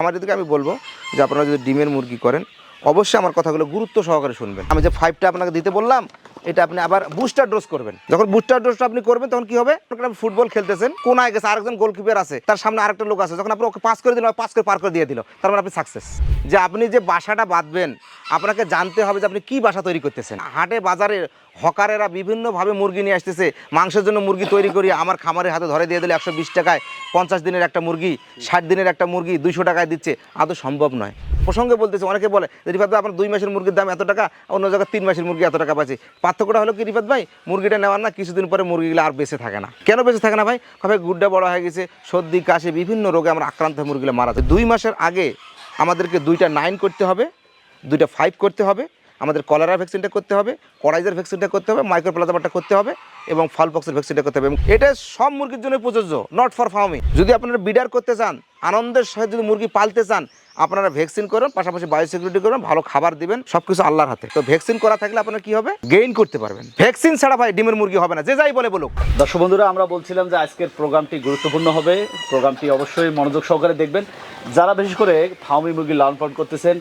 খামারিদেরকে আমি বলবো যে আপনারা যদি ডিমের মুরগি করেন অবশ্যই আমার কথাগুলো গুরুত্ব সহকারে শুনবেন। আমি যে 5টা আপনাকে দিতে বললাম এটা আপনি আবার বুস্টার ডোজ করবেন। যখন বুস্টার ডোজটা আপনি করবেন তখন কি হবে, আপনি ফুটবল খেলতেছেন, কোনায় গেছে আরেকজন গোলকিপার আছে, তার সামনে আরেকটা লোক আছে, যখন আপনি ওকে পাস করে দিলেন, পাস করে পার করে দিয়ে দিল, তার মানে আপনি সাকসেস। যে আপনি যে বাসাটা বাঁধবেন আপনাকে জানতে হবে যে আপনি কি বাসা তৈরি করতেছেন। হাটে বাজারে হকারেরা বিভিন্নভাবে মুরগি নিয়ে আসতেছে, মাংসের জন্য মুরগি তৈরি করি আমার খামারের হাতে ধরে দিয়ে দিলে 120 টাকায় 50 দিনের একটা মুরগি, 60 দিনের একটা মুরগি 200 টাকায় দিচ্ছে, আদৌ সম্ভব নয়। প্রসঙ্গে বলতেছে, অনেকে বলে রিফাত ভাই আপনার 2 মাসের মুরগির দাম এত টাকা, অন্য জায়গায় 3 মাসের মুরগি এত টাকা পাচ্ছি। পার্থক্যটা হলো কি রিফাত ভাই, মুরগিটা নেওয়ার না কিছুদিন পরে মুরগিগুলো আর বেঁচে থাকে না। কেন বেঁচে থাকে না ভাই? ভাই গুড্ডা বড় হয়ে গেছে, সর্দি কাশি বিভিন্ন রোগে আমরা আক্রান্ত হয়ে মুরগিগুলো মারা যায়। 2 মাসের আগে আমাদেরকে 2টা 9 করতে হবে, 2টা 5 করতে হবে, আমাদের কলেরা ভ্যাকসিনটা করতে হবে, কড়াইজার ভ্যাকসিনটা করতে হবে, মাইক্রোপ্লাজমাটা করতে হবে এবং ফলপক্সের ভ্যাকসিনটা করতে হবে। এবং এটা সব মুরগির জন্য প্রযোজ্য, নট ফর ফার্মিং। যদি আপনারা বিডার করতে চান, আনন্দের সহিত যদি মুরগি পালতে চান, আপনারা ভ্যাকসিন করুন, পাশাপাশি বায়োসিকিউরিটি করুন, ভালো খাবার দিবেন, সবকিছু আল্লাহর হাতে। তো ভ্যাকসিন করা থাকলে আপনারা কি হবে, গেইন করতে পারবেন। ভ্যাকসিন ছাড়া ভাই ডিমের মুরগি হবে না, যে যাই বলে বলুক। দর্শক বন্ধুরা, আমরা বলছিলাম যে আজকের প্রোগ্রামটি গুরুত্বপূর্ণ হবে, প্রোগ্রামটি অবশ্যই মনোযোগ সহকারে দেখবেন। যারা বিশেষ করে ফার্মি মুরগি লালন পালন করতেছেন,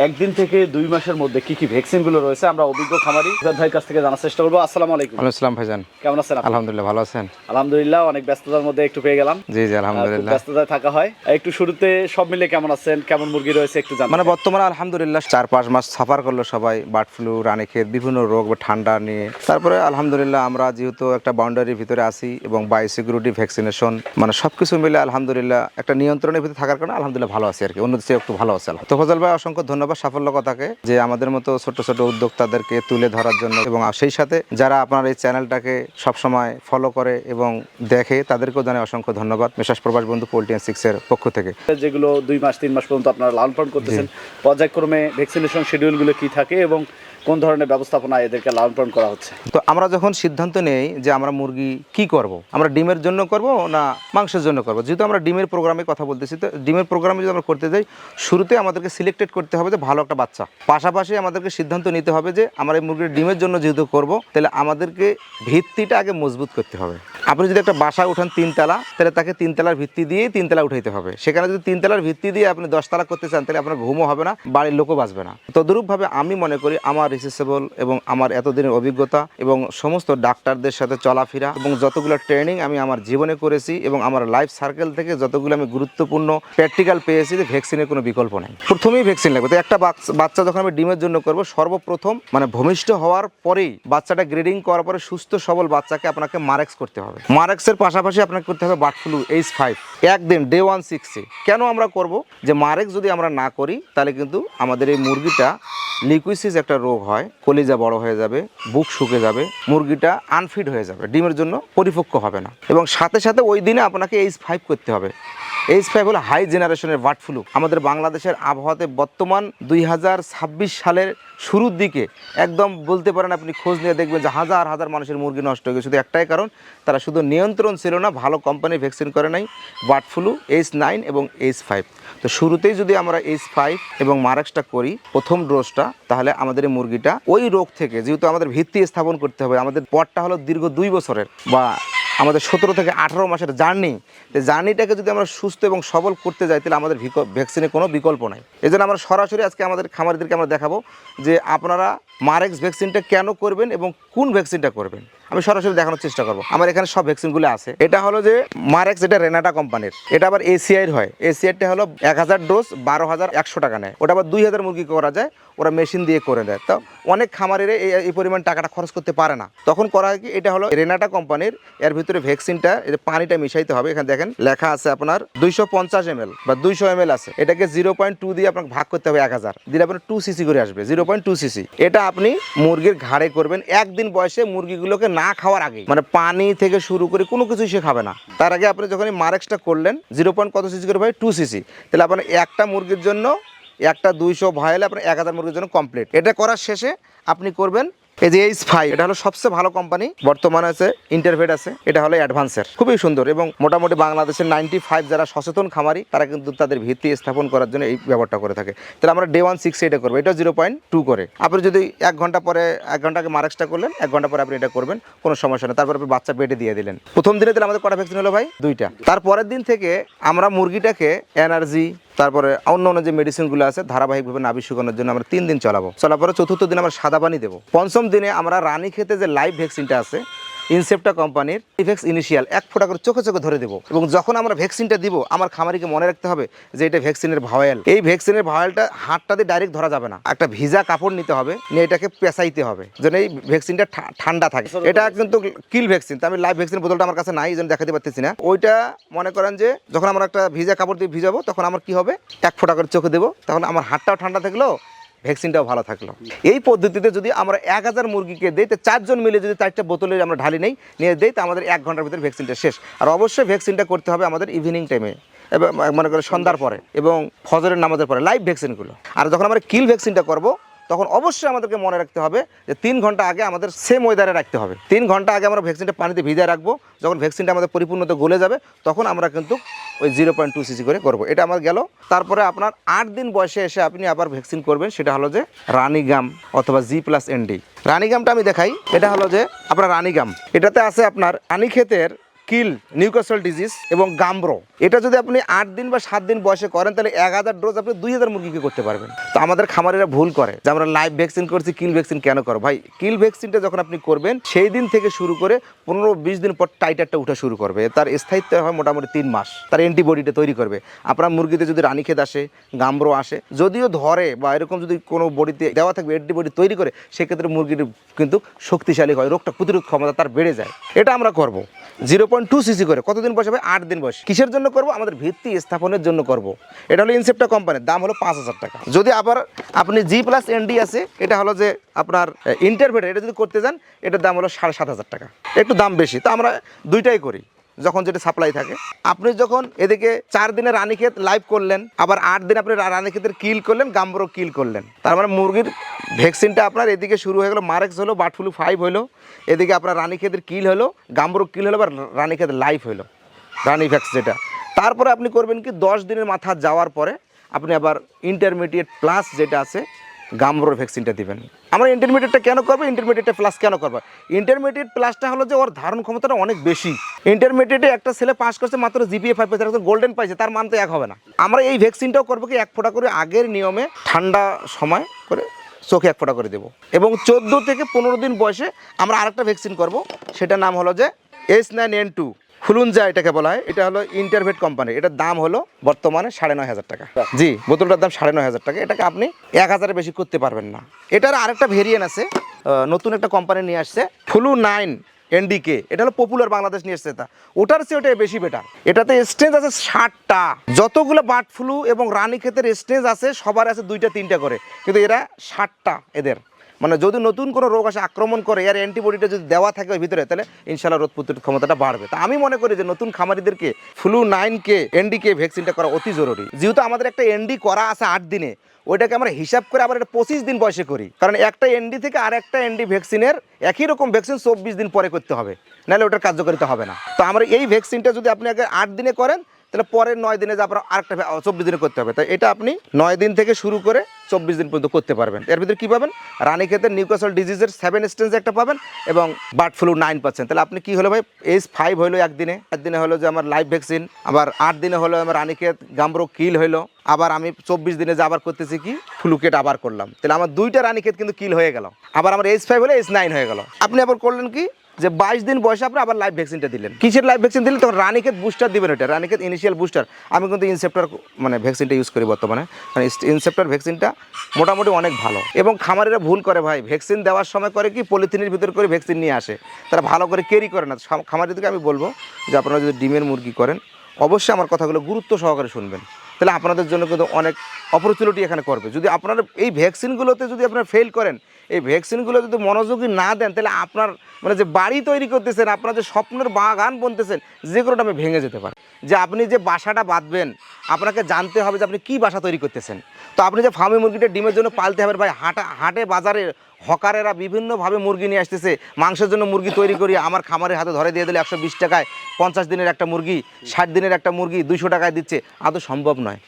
1 দিন থেকে 2 মাসের মধ্যে কি কি ভ্যাকসিনগুলো রয়েছে আমরা অভিজ্ঞ খামারি রিফাত ভাইয়ের কাছ থেকে জানার চেষ্টা করবো। আসসালামু আলাইকুম। ওয়ালাইকুম আসসালাম ভাইজান, কেমন আছেন? আলহামদুলিল্লাহ, ভালো আছেন? আলহামদুলিল্লাহ, অনেক ব্যস্ততার মধ্যে একটু পেয়ে গেলাম। জি জি আলহামদুলিল্লাহ, ব্যস্ততায় থাকা হয়। একটু শুরুতে সব মিলে কেমন আছেন, কেমন মুরগি রয়েছে একটু জানান। মানে বর্তমানে আলহামদুলিল্লাহ 4-5 মাস সাফার করলো সবাই, বার্ড ফ্লু, রানীক্ষেত, বিভিন্ন রোগ বা ঠান্ডা নিয়ে। তারপরে আলহামদুলিল্লাহ আমরা যেহেতু একটা বাউন্ডারির ভিতরে আছি এবং বায়োসিকিউরিটি ভ্যাকসিনেশন মানে সবকিছু মিলে আলহামদুলিল্লাহ একটা নিয়ন্ত্রণের ভিতরে থাকার কারণে আলহামদুলিল্লাহ ভালো আছে আর কি, অন্যদের চেয়ে একটু ভালো আছে। তো ফজল ভাই অসংখ্য ধন্যবাদ সাফল্য কথাকে, যে আমাদের মতো ছোট ছোট উদ্যোক্তাদেরকে তুলে ধরার জন্য, এবং সেই সাথে যারা আপনার এই চ্যানেলটাকে সবসময় ফলো করে এবং দেখে তাদেরকেও জানাই অসংখ্য ধন্যবাদ মেসার্স প্রবাস বন্ধু পোল্ট্রি অ্যান্ড সিক্সের পক্ষ থেকে। যেগুলো 2 মাস 3 মাস পর্যন্ত আপনারা লালন পালন করতেছেন, পর্যায়ক্রমে ভ্যাকসিনেশন শিডিউলগুলো কি থাকে এবং কোন ধরনের ব্যবস্থাপনা এদেরকে লালন পালন করা হচ্ছে? তো আমরা যখন সিদ্ধান্ত নেই যে আমরা মুরগি কি করব, আমরা ডিমের জন্য করব না মাংসের জন্য করব, যেহেতু আমরা ডিমের প্রোগ্রামে কথা বলতেছি, তো ডিমের প্রোগ্রামে যদি আমরা করতে যাই, শুরুতে আমাদেরকে সিলেক্টেড করতে হবে যে ভালো একটা বাচ্চা, পাশাপাশি আমাদেরকে সিদ্ধান্ত নিতে হবে যে আমরা এই মুরগির ডিমের জন্য যেহেতু করব, তাহলে আমাদেরকে ভিত্তিটা আগে মজবুত করতে হবে। আপনি যদি একটা বাসায় উঠান 3 তলা, তাহলে তাকে 3 তলার ভিত্তি দিয়েই 3 তলা উঠাইতে হবে। সেখানে যদি 3 তলার ভিত্তি দিয়ে আপনি 10 তলা করতে চান, তাহলে আপনার ঘুমও হবে না, বাড়ির লোকও বাঁচবে না। তদ্রূপভাবে আমি মনে করি আমার রিসার্চেবল এবং আমার এতদিনের অভিজ্ঞতা এবং সমস্ত ডাক্তারদের সাথে চলাফেরা এবং যতগুলো ট্রেনিং আমি আমার জীবনে করেছি এবং আমার লাইফ সার্কেল থেকে যতগুলো আমি গুরুত্বপূর্ণ প্র্যাকটিক্যাল পেয়েছি, যে ভ্যাকসিনের কোনো বিকল্প নেই। প্রথমেই ভ্যাকসিন লাগবে। তো একটা বাচ্চা যখন আমি ডিমের জন্য করব, সর্বপ্রথম মানে ভূমিষ্ঠ হওয়ার পরেই বাচ্চাটা গ্রেডিং করার পরে সুস্থ সবল বাচ্চাকে আপনাকে মারেক্স করতে হবে। মারেক্সের পাশাপাশি আপনাকে করতে হবে বার্ড ফ্লু H5 একদিন ডে 160। কেন আমরা করব, যে মারেক্স যদি আমরা না করি তাহলে কিন্তু আমাদের এই মুরগিটা লিকুইসিস একটা রোগ হয়, কলিজা বড় হয়ে যাবে, বুক শুকে যাবে, মুরগিটা আনফিট হয়ে যাবে, ডিমের জন্য পরিপক্ক হবে না। এবং সাথে সাথে ওই দিনে আপনাকে H5 করতে হবে। H5 হলো হাই জেনারেশনের বার্ড ফ্লু। আমাদের বাংলাদেশের আবহাওয়াতে বর্তমান 2026 সালের শুরুর দিকে একদম বলতে পারেন আপনি খোঁজ নিয়ে দেখবেন যে হাজার হাজার মানুষের মুরগি নষ্ট হয়ে গেছে। শুধু একটাই কারণ, তারা শুধু নিয়ন্ত্রণ ছিল না, ভালো কোম্পানির ভ্যাকসিন করে নাই, বার্ড ফ্লু H9 এবং H5। তো শুরুতেই যদি আমরা H5 এবং মারেক্সটা করি প্রথম ডোজটা, তাহলে আমাদের এই মুরগিটা ওই রোগ থেকে, যেহেতু আমাদের ভিত্তি স্থাপন করতে হবে, আমাদের পথটা হলো দীর্ঘ 2 বছরের বা আমাদের 17 থেকে 18 মাসের জার্নি। এই জার্নিটাকে যদি আমরা সুস্থ এবং সবল করতে যাই, তাহলে আমাদের ভ্যাকসিনের কোনো বিকল্প নাই। এই জন্য আমরা সরাসরি আজকে আমাদের খামারিদেরকে আমরা দেখাবো যে আপনারা মারেক্স ভ্যাকসিনটা কেন করবেন এবং কোন ভ্যাকসিনটা করবেন, আমি সরাসরি দেখানোর চেষ্টা করবো। আমার এখানে সব ভ্যাকসিনগুলো আছে। এটা হলো যে মারেক্স, এটা রেনাটা কোম্পানির, এটা আবার এসিআইর হয়। এসিআইটা হলো 1000 ডোজ 12,100 টাকা নেয়, ওটা আবার 2000 মুরগি করা যায়, ওরা মেশিন দিয়ে করে দেয়। তো অনেক খামারের এই পরিমাণ টাকাটা খরচ করতে পারে না, তখন করা হয় কি, এটা হলো রেনাটা কোম্পানির, এর ভিতরে ভ্যাকসিনটা পানিটা মিশাইতে হবে। এখানে দেখেন লেখা আছে আপনার 250 ml বা 200 ml আছে, এটাকে 0.2 দিয়ে আপনাকে ভাগ করতে হবে 1000 দিলে আপনার 2 সিসি করে আসবে, 0.2 সিসি। এটা আপনি মুরগির ঘাড়ে করবেন একদিন বয়সে, মুরগিগুলোকে না খাওয়ার আগে, মানে পানি থেকে শুরু করে কোনো কিছুই সে খাবে না, তার আগে আপনি যখন মারেক্সটা করলেন 0. কত সিসি করে ভাই, 2 সিসি, তাহলে আপনার একটা মুরগির জন্য একটা 200 ভাইলে আপনার 1000 মুরগির জন্য কমপ্লিট। এটা করার শেষে আপনি করবেন এই যে H5, এটা হলো সবচেয়ে ভালো কোম্পানি বর্তমানে আছে, ইন্টারভেট আছে, এটা হলো অ্যাডভান্সের, খুবই সুন্দর। এবং মোটামুটি বাংলাদেশের 95 যারা সচেতন খামারি, তারা কিন্তু তাদের ভিত্তি স্থাপন করার জন্য এই ব্যবহারটা করে থাকে। তাহলে আমরা ডে 160 এটা করবো, এটা 0.2 করে। আপনি যদি 1 ঘন্টা পরে 1 ঘন্টাকে মারেক্সটা করলেন, 1 ঘন্টা পরে আপনি এটা করবেন, কোনো সমস্যা নেই। তারপর আপনি বাচ্চা বেডে দিয়ে দিলেন। প্রথম দিনে তাহলে আমাদের কটা ভ্যাকসিন হলো ভাই, 2টা। তারপরের দিন থেকে আমরা মুরগিটাকে এনার্জি, তারপরে অন্য অন্য যে মেডিসিনগুলো আছে ধারাবাহিকভাবে নাভি শুকানোর জন্য আমরা 3 দিন চলাবো, চলার পরে চতুর্থ দিন আমরা সাদা পানি দেবো। পঞ্চম দিনে আমরা রানীক্ষেতে যে লাইভ ভ্যাকসিনটা আছে ইনসেপ্টা কোম্পানির ইভেক্স ইনিশিয়াল 1 ফোঁটা করে চোখে চোখে ধরে দেবো। এবং যখন আমরা ভ্যাকসিনটা দিব আমার খামারিকে মনে রাখতে হবে যে এটা ভ্যাকসিনের ভাওয়াল। এই ভ্যাকসিনের ভাওয়ালটা হাতটা দিয়ে ডাইরেক্ট ধরা যাবে না, একটা ভিজা কাপড় নিতে হবে, নিয়ে এটাকে পেঁচাইতে হবে যেন এই ভ্যাকসিনটা ঠান্ডা থাকে। এটা কিন্তু কিল ভ্যাকসিন, তো আমি লাইভ ভ্যাকসিন বোতলটা আমার কাছে নাই, এই জন্য দেখাতে পারতেছি না। ওইটা মনে করেন যে যখন আমরা একটা ভিজা কাপড় দিয়ে ভিজাবো তখন আমার কি হবে 1 ফোঁটা করে চোখে দেবো, তখন আমার হাতটাও ঠান্ডা থাকলো, ভ্যাকসিনটাও ভালো থাকলো। এই পদ্ধতিতে যদি আমরা 1000 মুরগিকে দিই, তো 4 জন মিলে যদি 4টা বোতলে আমরা ঢালি নেই নিয়ে দিই, তো আমাদের 1 ঘন্টার ভিতরে ভ্যাকসিনটা শেষ। আর অবশ্যই ভ্যাকসিনটা করতে হবে আমাদের ইভিনিং টাইমে, এবং মনে করেন সন্ধ্যার পরে এবং ফজরের নামাজের পরে, লাইভ ভ্যাকসিনগুলো। আর যখন আমরা কিল ভ্যাকসিনটা করব তখন অবশ্যই আমাদেরকে মনে রাখতে হবে যে 3 ঘন্টা আগে আমাদের সেম ওয়েদারে রাখতে হবে। 3 ঘন্টা আগে আমরা ভ্যাকসিনটা পানিতে ভিজিয়ে রাখবো, যখন ভ্যাকসিনটা আমাদের পরিপূর্ণতা গলে যাবে তখন আমরা কিন্তু ওই 0.2 cc করে করবো। এটা আমার গেল। তারপরে আপনার 8 দিন বয়সে এসে আপনি আবার ভ্যাকসিন করবেন, সেটা হলো যে রানিগাম অথবা G+ND। রানিগামটা আমি দেখাই, এটা হলো যে আপনার রানিগাম, এটাতে আছে আপনার রানীক্ষেতের কিল, নিউক্যাসল ডিজিজ এবং গাম্ব্রো। এটা যদি আপনি 8 দিন বা 7 দিন বয়সে করেন তাহলে 1000 ডোজ আপনি 2000 মুরগিকে করতে পারবেন। তো আমাদের খামারিরা ভুল করে যে আমরা লাইভ ভ্যাকসিন করছি, কিল ভ্যাকসিন কেন করো? ভাই, কিল ভ্যাকসিনটা যখন আপনি করবেন সেই দিন থেকে শুরু করে 15-20 দিন পর টাইটারটা উঠা শুরু করবে, তার স্থায়িত্ব হয় মোটামুটি 3 মাস, তার অ্যান্টিবডিটা তৈরি করবে। আপনার মুরগিতে যদি রানীক্ষেত আসে, গাম্ব্রো আসে, যদিও ধরে বা এরকম যদি কোনো বডিতে দেওয়া থাকবে অ্যান্টিবডি তৈরি করে, সেক্ষেত্রে মুরগির কিন্তু শক্তিশালী হয়, রোগটা প্রতিরোধ ক্ষমতা তার বেড়ে যায়। এটা আমরা করব 0.2 cc করে। কতদিন বয়স হবে? 8 দিন বয়স। কিসের জন্য করব? আমাদের ভিত্তি স্থাপনের জন্য করব। এটা হলো ইনসেপ্টা কোম্পানির, দাম হলো 5000 টাকা। যদি আবার আপনি G+ND আছে, এটা হলো যে আপনার ইন্টারভেটার, এটা যদি করতে যান এটার দাম হলো 7500 টাকা, একটু দাম বেশি। তো আমরা দুইটাই করি যখন যেটা সাপ্লাই থাকে। আপনি যখন এদিকে 4 দিনে রানীক্ষেত লাইভ করলেন, আবার 8 দিন আপনি রানীক্ষেতের কিল করলেন, গাম্বরো কিল করলেন, তার মানে মুরগির ভ্যাকসিনটা আপনার এদিকে শুরু হয়ে গেলো, মারেক্স হলো, বার্ড ফ্লু 5 হলো, এদিকে আপনার রানীক্ষেতের কিল হলো, গাম্বরো কিল হলো, বা রানীক্ষেত লাইভ হলো, রানিভ্যাক্স যেটা। তারপরে আপনি করবেন কি 10 দিনের মাথা যাওয়ার পরে আপনি আবার ইন্টারমিডিয়েট প্লাস যেটা আছে গাম্বরোর ভ্যাকসিনটা দিবেন। আমরা ইন্টারমিডিয়েটটা কেন করবো, ইন্টারমিডিয়েটটা প্লাস কেন করবো? ইন্টারমিডিয়েট প্লাসটা হলো যে ওর ধারণ ক্ষমতাটা অনেক বেশি। ইন্টারমিডিয়েটে একটা ছেলে পাস করছে মাত্র GPA 5 পেয়েছে, একজন গোল্ডেন পাইছে, তার মান তো এক হবে না। আমরা এই ভ্যাকসিনটাও করবো কি 1 ফোঁটা করে আগের নিয়মে ঠান্ডা সময় করে চোখে 1 ফোঁটা করে দেবো। এবং 14 থেকে 15 দিন বয়সে আমরা আরেকটা ভ্যাকসিন করব, সেটার নাম হলো যে H9N2 ফুলুঞ্জা এটাকে বলা হয়। এটা হলো ইন্টারভেট কোম্পানি, এটার দাম হলো বর্তমানে 9500 টাকা। জি, বোতলটার দাম 9500 টাকা। এটাকে আপনি 1000-এর বেশি করতে পারবেন না। এটার আরেকটা ভেরিয়েন্ট আছে, নতুন একটা কোম্পানি নিয়ে আসছে, ফ্লু 9 NDK। এটা হলো পপুলার, বাংলাদেশ নিয়ে এসছে, তা ওটার চেয়ে ওটা বেশি বেটার। এটাতে স্টেজ আছে 60টা। যতগুলো বার্ড ফ্লু এবং রানীক্ষেতের স্টেজ আছে সবার আছে 2-3টা করে, কিন্তু এরা 60টা। এদের মানে যদি নতুন কোনো রোগ আসে আক্রমণ করে, এর অ্যান্টিবডিটা যদি দেওয়া থাকে ওই ভিতরে, তাহলে ইনশাল্লাহ রোগ প্রতিরোধ ক্ষমতাটা বাড়বে। তা আমি মনে করি যে নতুন খামারিদেরকে ফ্লু 9K NDK ভ্যাকসিনটা করা অতি জরুরি। যেহেতু আমাদের একটা ND করা আছে 8 দিনে, ওইটাকে আমরা হিসাব করে আবার এটা 25 দিন বয়সে করি, কারণ একটা ND থেকে আর একটা ND ভ্যাকসিনের একই রকম ভ্যাকসিন 24 দিন পরে করতে হবে, নাহলে ওটার কার্যকারিতা হবে না। তো আমরা এই ভ্যাকসিনটা যদি আপনি আগে 8 দিনে করেন, তাহলে পরের 9 দিনে যে আপনার আরেকটা 24 দিনে করতে হবে। তাই এটা আপনি 9 দিন থেকে শুরু করে 24 দিন পর্যন্ত করতে পারবেন। এর ভিতরে কী পাবেন? রানীক্ষেতের নিউক্যাসল ডিজিজের 7 স্টেজ একটা পাবেন এবং বার্ড ফ্লু 9%। তাহলে আপনি কি হলো ভাই, H5 হলো একদিনে, 1 দিনে হলো যে আমার লাইভ ভ্যাকসিন, আবার 8 দিনে হলো আমার রানীক্ষেত গাম্বরো কিল হলো, আবার আমি 24 দিনে যে আবার করতেছি কি ফ্লুকেট আবার করলাম, তাহলে আমার 2টা রানীক্ষেত কিন্তু কিল হয়ে গেল। আবার আমার H5 হলে H9 হয়ে গেল। আপনি আবার করলেন কি যে 22 দিন বয়সে আপনি আবার লাইভ ভ্যাকসিনটা দিলেন। কিসের লাইভ ভ্যাকসিন দিলেন? তখন রানীক্ষেত বুস্টার দিবেন। এটা রানীক্ষেত ইনিশিয়াল বুস্টার। আমি কিন্তু ইনসেপ্টার মানে ভ্যাকসিনটা ইউজ করি বর্তমানে, মানে ইনসেপ্টার ভ্যাকসিনটা মোটামুটি অনেক ভালো। এবং খামারিরা ভুল করে ভাই, ভ্যাকসিন দেওয়ার সময় করে কি পলিথিনের ভিতর করে ভ্যাকসিন নিয়ে আসে, তারা ভালো করে ক্যারি করে না। খামারিদেরকে আমি বলবো যে আপনারা যদি ডিমের মুরগি করেন অবশ্যই আমার কথাগুলো গুরুত্ব সহকারে শুনবেন, তাহলে আপনাদের জন্য কিন্তু অনেক অপরচুনিটি এখানে করবে। যদি আপনারা এই ভ্যাকসিনগুলোতে যদি আপনারা ফেল করেন, এই ভ্যাকসিনগুলো যদি মনোযোগী না দেন, তাহলে আপনার মানে যে বাড়ি তৈরি করতেছেন, আপনার যে স্বপ্নের বাগান বনতেছেন, যে কোনোটা আমি ভেঙে যেতে পারে। যে আপনি যে বাসাটা বাঁধবেন, আপনাকে জানতে হবে যে আপনি কী বাসা তৈরি করতেছেন। তো আপনি যে ফার্মে মুরগিটা ডিমের জন্য পালতে হবে ভাই, হাটে বাজারে হকারেরা বিভিন্নভাবে মুরগি নিয়ে আসতেছে, মাংসের জন্য মুরগি তৈরি করি আমার খামারের হাতে ধরে দিয়ে দিলে 120 টাকায় 50 দিনের একটা মুরগি, 60 দিনের একটা মুরগি 200 টাকায় দিচ্ছে, আদৌ সম্ভব নয়।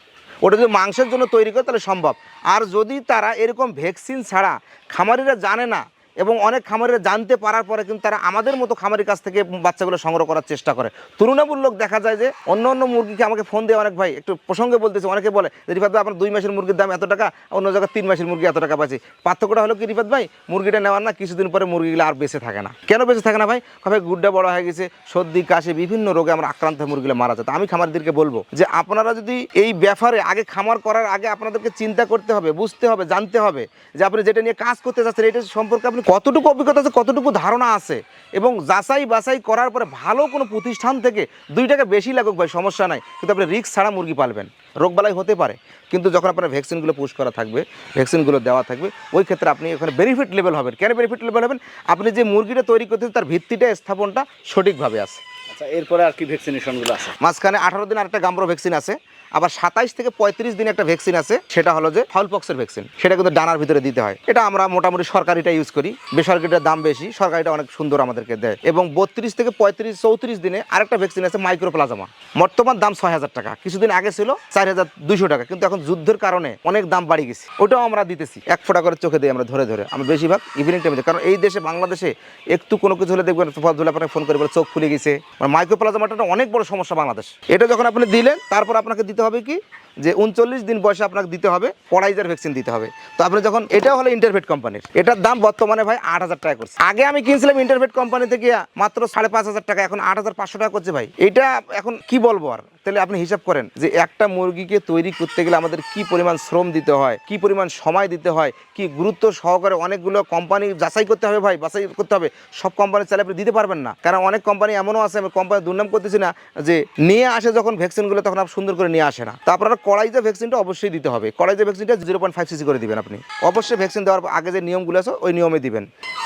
ওটা যদি মাংসের জন্য তৈরি করে তাহলে সম্ভব। আর যদি তারা এরকম ভ্যাকসিন ছাড়া, খামারিরা জানে না এবং অনেক খামারিরা জানতে পারার পরে কিন্তু তারা আমাদের মতো খামারির কাছ থেকে বাচ্চাগুলো সংগ্রহ করার চেষ্টা করে। তুলনামূলক দেখা যায় যে অন্য অন্য মুরগিকে আমাকে ফোন দিয়ে অনেক ভাই একটু প্রসঙ্গে বলতেছে, অনেকে বলে যে রিফাত ভাই আপনার 2 মাসের মুরগির দাম এত টাকা, অন্য জায়গায় 3 মাসের মুরগি এত টাকা পাচ্ছি। পার্থক্যটা হলো কি রিফাত ভাই, মুরগিটা নেওয়ার না কিছুদিন পরে মুরগিগুলো আর বেঁচে থাকে না। কেন বেঁচে থাকে না ভাই? ভাই গুড্ডা বড় হয়ে গেছে, সর্দি কাশি বিভিন্ন রোগে আমরা আক্রান্ত হয়ে মুরগিগুলো মারা যায়। আমি খামারদেরকে বলবো যে আপনারা যদি এই ব্যাপারে আগে খামার করার আগে আপনাদেরকে চিন্তা করতে হবে, বুঝতে হবে, জানতে হবে যে আপনি যেটা নিয়ে কাজ করতে যাচ্ছেন এটা সম্পর্কে আপনি কতটুকু অভিজ্ঞতা আছে, কতটুকু ধারণা আছে, এবং যাচাই বাছাই করার পরে ভালো কোনো প্রতিষ্ঠান থেকে 2 টাকা বেশি লাগুক ভাই সমস্যা নাই, কিন্তু আপনি রিস্ক ছাড়া মুরগি পালবেন। রোগবালাই হতে পারে, কিন্তু যখন আপনার ভ্যাকসিনগুলো পুশ করা থাকবে, ভ্যাকসিনগুলো দেওয়া থাকবে, ওই ক্ষেত্রে আপনি এখানে বেনিফিট লেভেল হবেন। কেন বেনিফিট লেভেল হবেন? আপনি যে মুরগিটা তৈরি করতেছেন তার ভিত্তিটা, স্থাপনটা সঠিকভাবে আছে। আচ্ছা, এরপরে আর কি ভ্যাকসিনেশনগুলো আছে? মাঝখানে 18 দিন আরেকটা গাম্বরো ভ্যাকসিন আছে, আবার 27 থেকে 35 দিন একটা ভ্যাকসিন আছে, সেটা হলো যে ফাউল পক্সের ভ্যাকসিন। সেটা কিন্তু ডানার ভিতরে দিতে হয়। এটা আমরা মোটামুটি সরকারিটা ইউজ করি, বেসরকারিটার দাম বেশি, সরকারিটা অনেক সুন্দর আমাদেরকে দেয়। এবং 32 থেকে 35 34 দিনে আরেকটা ভ্যাকসিন আছে মাইক্রোপ্লাজমা, বর্তমান দাম 6000 টাকা, কিছুদিন আগে ছিল 4200 টাকা, কিন্তু এখন যুদ্ধের কারণে অনেক দাম বাড়ি গেছে। ওটাও আমরা দিতেছি 1 ফোঁটা করে চোখে দিই আমরা ধরে ধরে। আমরা বেশিরভাগ ইভিনিং টাইমে, কারণ এই দেশে বাংলাদেশে একটু কোনো কিছু হলে দেখবেন আপনাকে ফোন করে বলে চোখ ফুলে গেছে। মাইক্রোপ্লাজমাটা অনেক বড় সমস্যা বাংলাদেশ। এটা যখন আপনি দিলেন, তারপর আপনাকে দিতে হবে কি যে 39 দিন বয়সে আপনাকে দিতে হবে পড়াইজার ভ্যাকসিন দিতে হবে। তো আপনি যখন, এটাও হলো ইন্টারভেট কোম্পানির, এটার দাম বর্তমানে ভাই 8000 টাকা করছে। আগে আমি কিনছিলাম ইন্টারভেট কোম্পানি থেকে মাত্র 5500 টাকা, এখন 8500 টাকা করছে ভাই। এটা এখন কি বলবো আর? তাহলে আপনি হিসাব করেন যে একটা মুরগিকে তৈরি করতে গেলে আমাদের কি পরিমাণ শ্রম দিতে হয়, কি পরিমাণ সময় দিতে হয়, কি গুরুত্ব সহকারে অনেকগুলো কোম্পানি যাচাই করতে হবে ভাই, বাছাই করতে হবে। সব কোম্পানি চাইলে আপনি দিতে পারবেন না, কারণ অনেক কোম্পানি এমনও আছে, আমি কোম্পানি দুর্নাম করতেছি না, যে নিয়ে আসে যখন ভ্যাকসিনগুলো তখন আপনি সুন্দর করে নিয়ে আসে না। তো আপনারা কড়াইজা ভ্যাকসিনটা অবশ্যই দিতে হবে। কড়াইজা ভ্যাকসিনটা 0.5 সিসি করে দিবেন আপনি। অবশ্যই ভ্যাকসিন দেওয়ার আগে যে নিয়মগুলো আছে ওই নিয়মে দিবেন।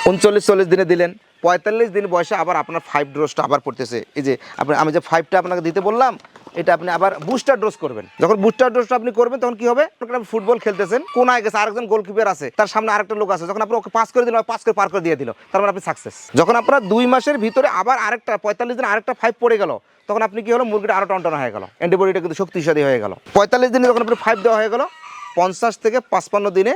39-40 দিনে দিলেন, 45 দিন বয়সে আবার আপনার 5 ডোজটা আবার পড়তেছে। এই যে আমি যে 5টা আপনাকে দিতে বললাম, এটা আপনি আবার বুস্টার ডোজ করবেন। যখন বুস্টার ডোজটা আপনি করবেন তখন কি হবে? আপনি ফুটবল খেলতেছেন, কোনায় গেছে আরেকজন গোলকিপার আছে, তার সামনে আরেকটা লোক আছে, যখন আপনি ওকে পাস করে দিলেন, পাস করে পার করে দিয়ে দিল, তার মানে আপনি সাকসেস। যখন আপনার 2 মাসের ভিতরে আবার আরেকটা 45 দিন আরেকটা 5 পড়ে গেল, তখন আপনি কি হলো, মুরগিটা আরো টনটনা হয়ে গেল, অ্যান্টিবডিটা কিন্তু শক্তিশালী হয়ে গেল। 45 দিনে যখন আপনি 5 দেওয়া হয়ে গেল, 50 থেকে 55 দিনে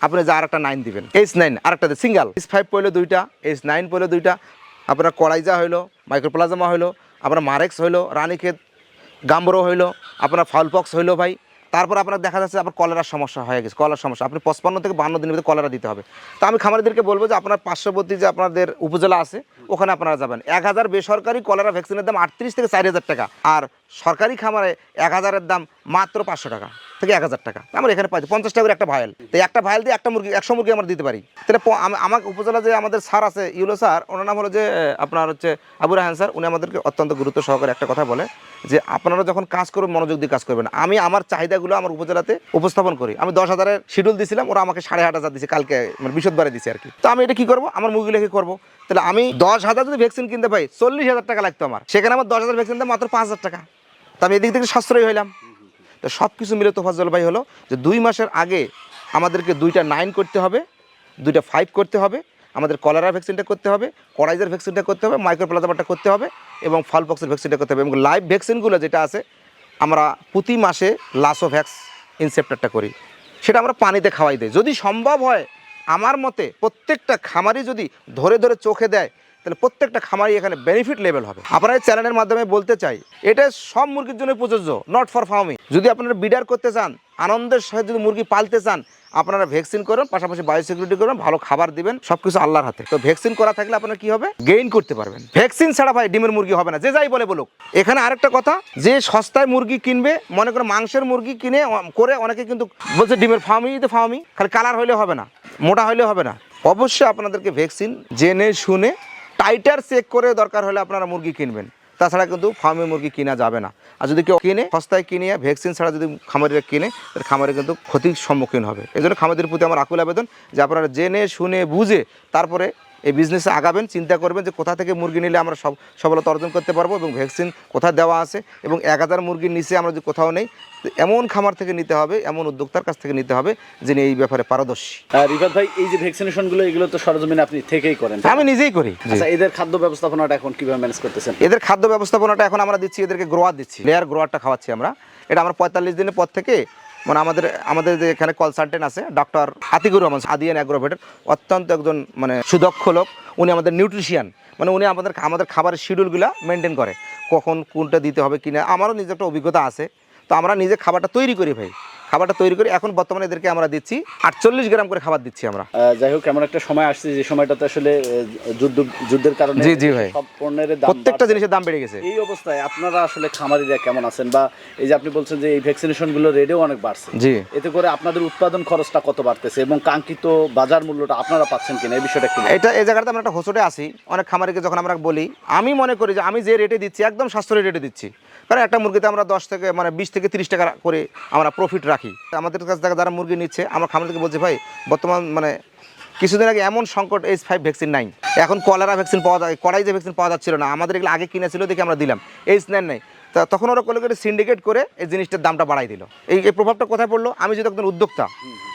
আপনি যা আরেকটা 9 দিবেন, H9 আরেকটা সিঙ্গেল, H5 পড়লো 2টা, H9 পড়লো 2টা, আপনার কড়াইজা হইলো, মাইক্রোপ্লাজমা হইলো, আপনার মারেক্স হইলো, রানীক্ষেত গাম্বরো হইলো, আপনার ফাউলপক্স হইলো ভাই। তারপর আপনার দেখা যাচ্ছে আপনার কলেরার সমস্যা হয়ে গেছে, কলেরার সমস্যা, আপনি 55 থেকে 52 দিনের ভিতরে কলেরা দিতে হবে। তো আমি খামারিদেরকে বলবো যে আপনার পার্শ্ববর্তী যে আপনাদের উপজেলা আছে ওখানে আপনারা যাবেন। 1000 বেসরকারি কলেরা ভ্যাকসিনের দাম 38 থেকে 4000 টাকা, আর সরকারি খামারে 1000-এর দাম মাত্র 500 টাকা থেকে 1000 টাকা। আমরা এখানে পাই 50 টাকা করে একটা ভায়াল। তো একটা ভায়াল দিয়ে একটা মুরগি 100 মুরগি আমরা দিতে পারি। তাহলে আমার উপজেলা যে আমাদের স্যার আছে, ইউলো স্যার, ওনার নাম হলো যে আপনার হচ্ছে আবু রাহান স্যার, উনি আমাদেরকে অত্যন্ত গুরুত্ব সহকারে একটা কথা বলে যে আপনারা যখন কাজ করবেন মনোযোগ দিয়ে কাজ করবেন। আমি আমার চাহিদাগুলো আমার উপজেলাতে উপস্থাপন করি। আমি 10,000-এর শিডিউল দিয়েছিলাম, ওরা আমাকে 8,500 দিয়েছে, কালকে মানে বৃহস্পতিবারে দিয়েছে আর কি। তো আমি এটা কি করবো, আমার মুরগি লেখে করবো। তাহলে আমি 10,000 যদি ভ্যাকসিন কিনতে পাই 40,000 টাকা লাগতো আমার, সেখানে আমার 10,000 ভ্যাকসিন দাম মাত্র 5,000 টাকা। তো আমি এদিক থেকে সাশ্রয়ী হইলাম। তো সব কিছু মিলে তোফাজ্জল ভাই হলো যে 2 মাসের আগে আমাদেরকে 2টা 9 করতে হবে, 2টা 5 করতে হবে, আমাদের কলেরা ভ্যাকসিনটা করতে হবে, কড়াইজার ভ্যাকসিনটা করতে হবে, মাইক্রোপ্লাজমাটা করতে হবে, এবং ফাউলপক্সের ভ্যাকসিনটা করতে হবে। এবং লাইভ ভ্যাকসিনগুলো যেটা আছে, আমরা প্রতি মাসে লাসোভ্যাক্স ইনসেপ্টারটা করি, সেটা আমরা পানিতে খাওয়াই দিই। যদি সম্ভব হয়, আমার মতে প্রত্যেকটা খামারি যদি ধরে ধরে চোখে দেয়, তাহলে প্রত্যেকটা খামারি এখানে বেনিফিট লেভেল হবে। আপনারা এই চ্যানেলের মাধ্যমে বলতে চাই, এটা সব মুরগির জন্য প্রযোজ্য, নট ফর ফার্মিং। যদি আপনারা বিডার করতে চান, আনন্দের সাথে যদি মুরগি পালতে চান, আপনারা ভ্যাকসিন করুন, পাশাপাশি বায়োসিকিউরিটি করুন, ভালো খাবার দিবেন, সবকিছু আল্লাহর হাতে। তো ভ্যাকসিন করা থাকলে আপনার কি হবে, গেইন করতে পারবেন। ভ্যাকসিন ছাড়া ভাই ডিমের মুরগি হবে না, যে যাই বলে বলুক। এখানে আরেকটা কথা, যে সস্তায় মুরগি কিনবে, মনে করে মাংসের মুরগি কিনে করে অনেকে কিন্তু বলছে ডিমের ফার্মিং, তো ফার্মিং খালি কালার হইলে হবে না, মোটা হইলে হবে না। অবশ্যই আপনাদেরকে ভ্যাকসিন জেনে শুনে টাইটার চেক করে দরকার হলে আপনারা মুরগি কিনবেন, তাছাড়া কিন্তু ফার্মে মুরগি কিনা যাবে না। আর যদি কেউ কিনে সস্তায় কিনে ভ্যাকসিন ছাড়া যদি খামারিরা কিনে, তাহলে খামারে কিন্তু ক্ষতির সম্মুখীন হবে। এই জন্য খামারিদের প্রতি আমার আকুল আবেদন যে আপনারা জেনে শুনে বুঝে তারপরে এই বিজনেসে আগাবেন, চিন্তা করবেন যে কোথা থেকে মুরগি নিলে আমরা সফলতা অর্জন করতে পারবো, এবং ভ্যাকসিন কোথায় দেওয়া আছে, এবং 1000 মুরগির নিচে আমরা যদি কোথাও নেই, এমন খামার থেকে নিতে হবে, এমন উদ্যোক্তার কাছ থেকে নিতে হবে যিনি এই ব্যাপারে পারদর্শী। রিফাত ভাই, এই যে ভ্যাকসিনেশনগুলো, এগুলো তো সরজমিনে আপনি থেকেই করেন? আমি নিজেই করি। আচ্ছা, এদের খাদ্য ব্যবস্থাপনাটা এখন কিভাবে ম্যানেজ করতেছেন? এদের খাদ্য ব্যবস্থাপনাটা এখন আমরা দিচ্ছি, এদেরকে গ্রোয়ার দিচ্ছি, লেয়ার গ্রোয়ারটা খাওয়াচ্ছি আমরা। এটা আমরা 45 দিনের পর থেকে মানে আমাদের যে এখানে কনসালটেন্ট আছে ডক্টর আতিকুর রহমান আদিয়ান অ্যাগ্রোভেটের অত্যন্ত একজন মানে সুদক্ষ লোক। উনি আমাদের নিউট্রিশিয়ান, মানে উনি আমাদের খাবারের শিডিউলগুলো মেনটেন করে, কখন কোনটা দিতে হবে কিনা। আমারও নিজে একটা অভিজ্ঞতা আছে, তো আমরা নিজে খাবারটা তৈরি করি ভাই, খাবারটা তৈরি করি। এখন বর্তমানে এদেরকে আমরা দিচ্ছি 48 গ্রাম করে খাবার দিচ্ছি আমরা। যাই হোক, এমন একটা সময় আসছে যে সময়টাতে আসলে যুদ্ধের কারণে জি জি ভাই, সব পণ্যের দাম প্রত্যেকটা জিনিসের দাম বেড়ে গেছে। এই অবস্থায় আপনারা আসলে খামারিরা কেমন আছেন, বা এই যে আপনি বলছেন যে এই ভ্যাকসিনেশনগুলো রেটেও অনেক বাড়ছে, জি, এতে করে আপনাদের উৎপাদন খরচটা কত বাড়তেছে এবং কাঙ্ক্ষিত বাজার মূল্যটা আপনারা পাচ্ছেন কিনা, এই বিষয়টা একটু বলুন। এই জায়গাতে আমরা একটা হোঁচটে আসি। অনেক খামারিকে যখন আমরা বলি, আমি মনে করি যে আমি যে রেটে দিচ্ছি একদম সাশ্রয়ী রেটে দিচ্ছি, কারণ একটা মুরগিতে আমরা 20 থেকে 30 টাকা করে আমরা প্রফিট রাখি। আমাদের কাছ থেকে যারা মুরগি নিচ্ছে, আমরা খামারিকে বলছি ভাই বর্তমান মানে কিছুদিন আগে এমন সংকট H5 ভ্যাকসিন নাই, এখন কলেরা ভ্যাকসিন পাওয়া যায়, কড়াই যে ভ্যাকসিন পাওয়া যাচ্ছিল না, আমাদের এগুলো আগে কিনে ছিল দেখে আমরা দিলাম, H9 নাই। তখন ওরা করে সিন্ডিকেট করে এই জিনিসটার দামটা বাড়াই দিল। এই প্রভাবটা কোথায় পড়লো? আমি যদি একজন উদ্যোক্তা,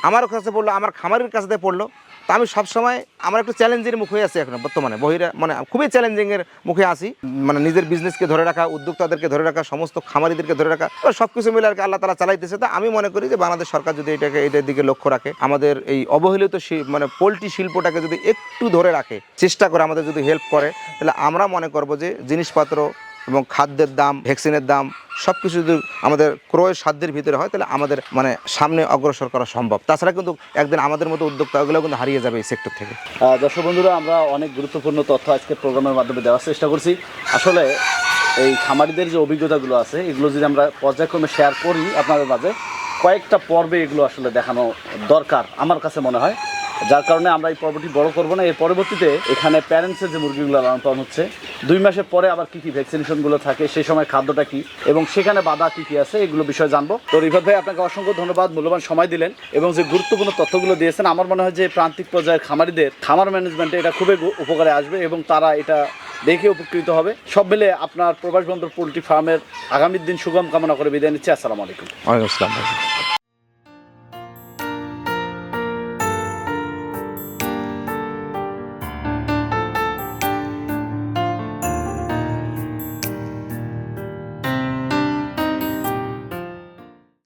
আমার কাছে পড়লো, আমার খামারের কাছে পড়লো। তা আমি সবসময় আমার একটু চ্যালেঞ্জের মুখে আছি এখন বর্তমানে, মানে খুবই চ্যালেঞ্জিংয়ের মুখে আছি। মানে নিজের বিজনেসকে ধরে রাখা, উদ্যোক্তাদেরকে ধরে রাখা, সমস্ত খামারিদেরকে ধরে রাখা, সব কিছু মিলে আর কি আল্লাহ তাআলা চালাইতেছে। তা আমি মনে করি যে বাংলাদেশ সরকার যদি এটার দিকে লক্ষ্য রাখে, আমাদের এই অবহেলিত মানে পোলট্রি শিল্পটাকে যদি একটু ধরে রাখে, চেষ্টা করে, আমাদের যদি হেল্প করে, তাহলে আমরা মনে করব যে জিনিসপত্র এবং খাদ্যের দাম, ভ্যাকসিনের দাম সব কিছু যদি আমাদের ক্রয়ের সাধ্যের ভিতরে হয়, তাহলে আমাদের মানে সামনে অগ্রসর করা সম্ভব। তাছাড়া কিন্তু একদিন আমাদের মতো উদ্যোক্তাগুলো কিন্তু হারিয়ে যাবে এই সেক্টর থেকে। দর্শক বন্ধুরা, আমরা অনেক গুরুত্বপূর্ণ তথ্য আজকে প্রোগ্রামের মাধ্যমে দেওয়ার চেষ্টা করছি। আসলে এই খামারিদের যে অভিজ্ঞতাগুলো আছে, এগুলো যদি আমরা পর্যায়ক্রমে শেয়ার করি আপনাদের মাঝে, কয়েকটা পর্বে এগুলো আসলে দেখানো দরকার আমার কাছে মনে হয়। যার কারণে আমরা এই পর্বটি বড় করবো না। এর পরবর্তীতে এখানে প্যারেন্টসের যে মুরগিগুলো লালন পালন হচ্ছে, 2 মাসের পরে আবার কী কী ভ্যাকসিনেশনগুলো থাকে, সেই সময় খাদ্যটা কী এবং সেখানে বাধা কী কী আছে, এগুলো বিষয়ে জানবো। তো রিফাত ভাই, আপনাকে অসংখ্য ধন্যবাদ, মূল্যবান সময় দিলেন এবং যে গুরুত্বপূর্ণ তথ্যগুলো দিয়েছেন। আমার মনে হয় যে প্রান্তিক পর্যায়ের খামারিদের খামার ম্যানেজমেন্টে এটা খুবই উপকারে আসবে এবং তারা এটা দেখে উপকৃত হবে। সব মিলে আপনার প্রবাস বন্দর পোলট্রি ফার্মের আগামী দিন সুগম কামনা করে বিদায় নিচ্ছি। আসসালামু আলাইকুম। ওয়ালাইকুম আসসালাম।